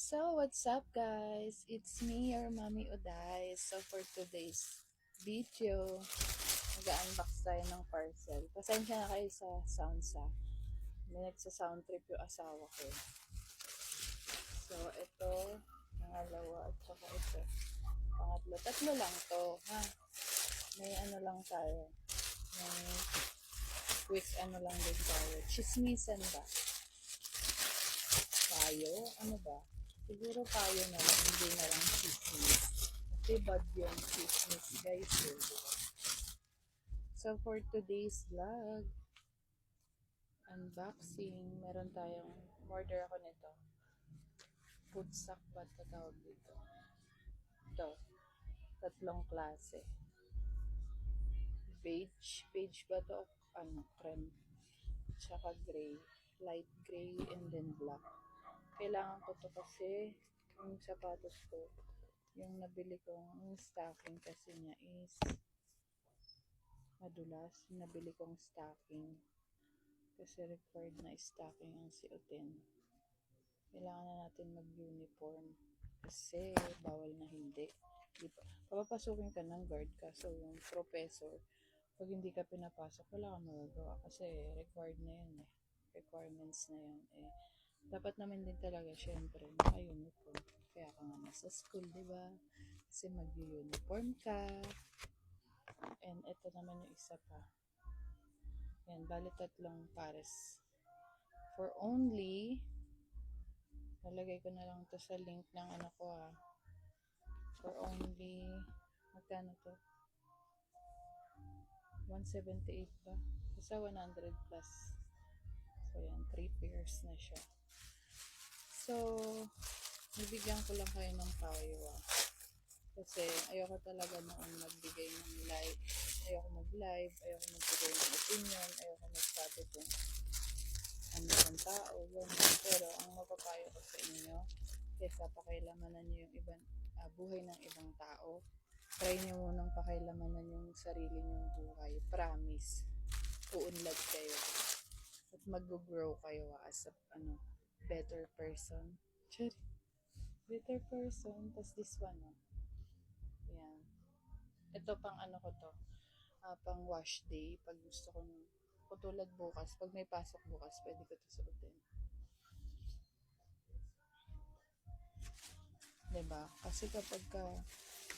So, what's up guys? It's me, your Mommy Uday. So, for today's video, mag-unbox tayo ng parcel. Pasensya na kayo sa sounds ha. May nagsa-sound trip yung asawa ko. So, ito, pangalawa, at saka ito. Pangatlo. Tatlo lang to, ha? May ano lang tayo. May quick ano lang din tayo. Chismisan ba? Payo? Ano ba? Siguro payo na lang, hindi na lang chismis. Kasi bad yung chismis guys. So for today's vlog, unboxing, meron tayong order ako nito. Food sack ba ito tawag dito? Ito, tatlong klase. Beige ba ito? Ano, cream. Tsaka gray. Light gray and then black. Kailangan ko to kasi yung sapatos ko, yung nabili kong stocking kasi niya is madulas. Yung nabili kong stocking kasi required na stocking ang suotin. Kailangan na natin mag-uniform kasi bawal na hindi. Papapasukin ka ng guard ka. So yung professor, pag hindi ka pinapasok, wala kang magagawa kasi required na yun eh. Requirements na yun eh. Dapat naman din talaga syempre naka-uniform. Kaya ka nga nasa school, di ba? Kasi mag-uniform ka. And ito naman yung isa pa. Yan, bali tatlong pares. For only, nalagay ko na lang to sa link ng ano ko ah. For only, magkano to? 178 ba? Basta 100 plus. So yan, 3 pairs na siya. So, bibigyan ko lang kayo ng payo ah. Kasi ayoko talaga noon magbigay ng live. Ayoko mag-live, ayoko magbigay ng opinion, ayoko magsabi kung ano ang tao, ganyan. Pero ang mapapayo ko sa inyo, kesa pakialamanan nyo yung ibang, buhay ng ibang tao, try nyo munang pakialamanan yung sarili nyong buhay. Promise, uunlad kayo. At mag-grow kayo as a better person. Better person. Tapos this one, yan. Ito pang ano ko to, pang wash day. Pag gusto ko tulad bukas, pag may pasok bukas, pwede ko to suotin. Diba? Kasi kapag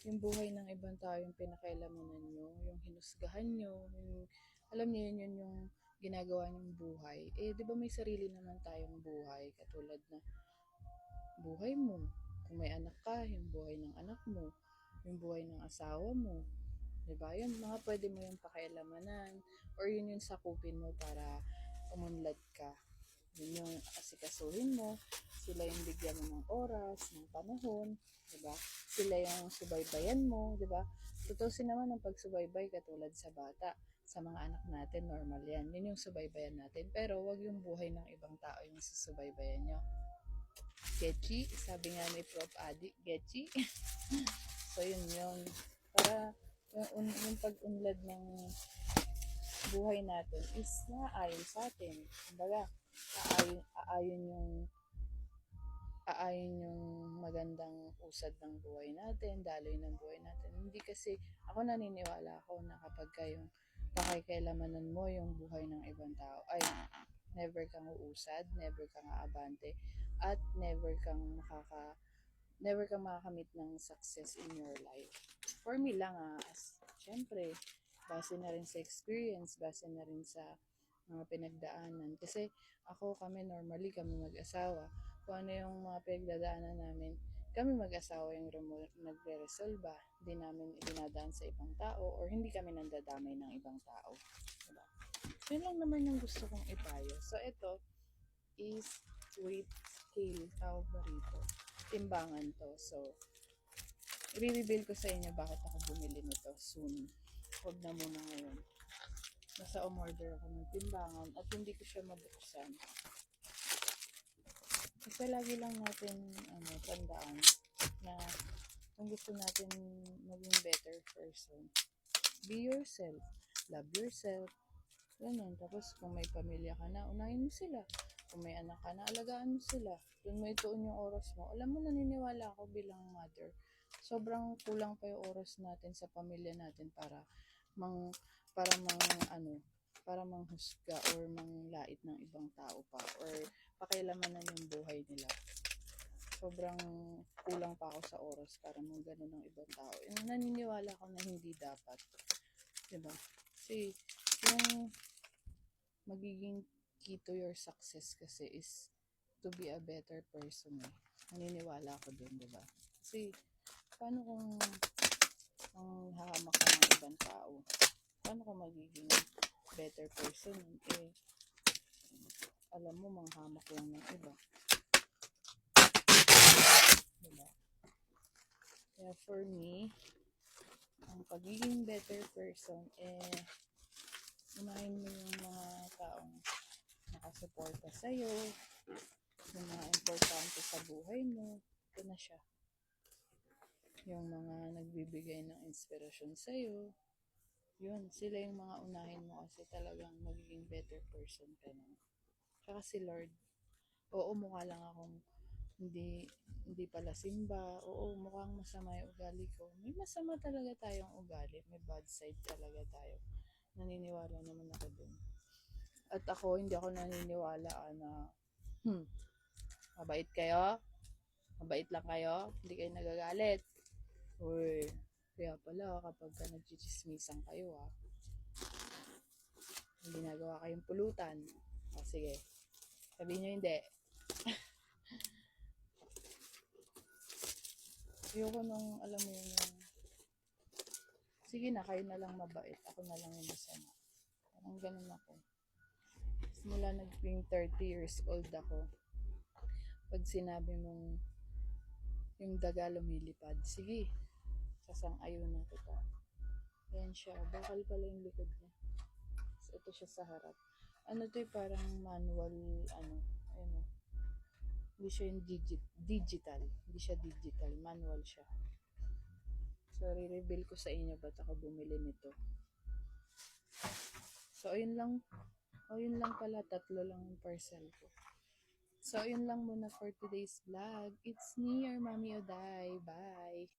yung buhay ng ibang tao yung pinakailamunan nyo, yung hinusgahan nyo, yung, alam niyo yun yung ginagawa nyong buhay. Eh, di ba may sarili naman tayong buhay, katulad na buhay mo. Kung may anak ka, yung buhay ng anak mo, yung buhay ng asawa mo. Diba? Yun, mga pwede mo yung pakialamanan, or yun yung sakupin mo para umunlad ka. Yun yung asikasuhin mo, sila yung bigyan mo ng oras, ng panahon, diba? Sila yung subaybayan mo, diba? Tutusin naman ang pagsubaybay katulad sa bata. Sa mga anak natin, normal yan. Yun yung subaybayan natin. Pero wag yung buhay ng ibang tao yung susubaybayan nyo. Getchi, sabi nga ni Prof. Adi, Getchi. So yun yun. Para yung pag-unlad ng buhay natin is naayon sa atin. Kumbaga, aayon yung magandang usad ng buhay natin, daloy ng buhay natin. Hindi kasi, ako naniniwala ako na kapag yung pakikialamanan mo yung buhay ng ibang tao, ay never kang uusad, never kang aabante, at never kang makakamit ng success in your life. For me lang syempre, base na rin sa experience, base na rin sa mga pinagdaanan. Kasi kami mag-asawa, kung ano yung mga pinagdadaanan namin, kami mag-asawa yung nagre-resolba, hindi namin idinadaan sa ibang tao, or hindi kami nandadamay ng ibang tao. Diba? So, yun lang naman yung gusto kong ipayo. So, ito is weight scale, tawag ba rito? Timbangan to. So, i-reveal ko sa inyo bakit ako bumili nito soon. Huwag na muna ngayon. Nasa umorder ako ng timbangan at hindi ko siya mabuksan. Kasi lagi lang natin tandaan na kung gusto natin maging better person, be yourself, love yourself, ganun. Tapos kung may pamilya ka na, unahin mo sila. Kung may anak ka na, alagaan mo sila. Doon mo ituon yung oras mo. Alam mo, naniniwala ako bilang mother. Sobrang kulang pa yung oras natin sa pamilya natin mang para mang ano, para manghusga or manglait ng ibang tao pa or pakialamanan yung buhay nila. Sobrang kulang pa ako sa oras para mang ganun ng ibang tao. And naniniwala ako na hindi dapat. Diba? Kasi yung magiging key to your success kasi is to be a better person. Naniniwala ako dun, diba? Kasi paano kung hahamak ka ng ibang tao? Paano kung magiging better person? Alam mo, manghamak lang ng iba. Diba? Kaya for me, ang pagiging better person, unahin mo yung mga taong nakasuporta sa'yo, yung mga importante sa buhay mo, ito na siya. Yung mga nagbibigay ng inspirasyon sa'yo, yun, sila yung mga unahin mo kasi talagang magiging better person ka na. Tsaka si Lord, oo, mukha lang akong hindi pala simba, oo, mukhang masama yung ugali ko. May masama talaga tayong ugali, may bad side talaga tayo. Naniniwala naman ako dun. At ako, hindi ako naniniwala na, mabait kayo? Mabait lang kayo? Hindi kayo nagagalit? Uy, kaya pala kapag nagchichismisan kayo may ginagawa kayong pulutan. O sige, sabihin nyo hindi. Ayoko nung, alam mo yun, sige na, kayo na lang mabait. Ako na lang yung masama. Parang ganun ako. Simula naging 30 years old ako, pag sinabi mong yung daga lumilipad, sige, sasang-ayunan kita. Yan siya, bakal pala yung likod niya. So, ito siya sa harap. Ano to parang manual, ayun. Hindi siya yung digital. Hindi siya digital, manual siya. So, re-reveal ko sa inyo ba't ako bumili nito. So, ayun lang pala, 3 lang yung parcel ko. So, ayun lang muna for today's vlog. It's me, your Mommy Oday. Bye!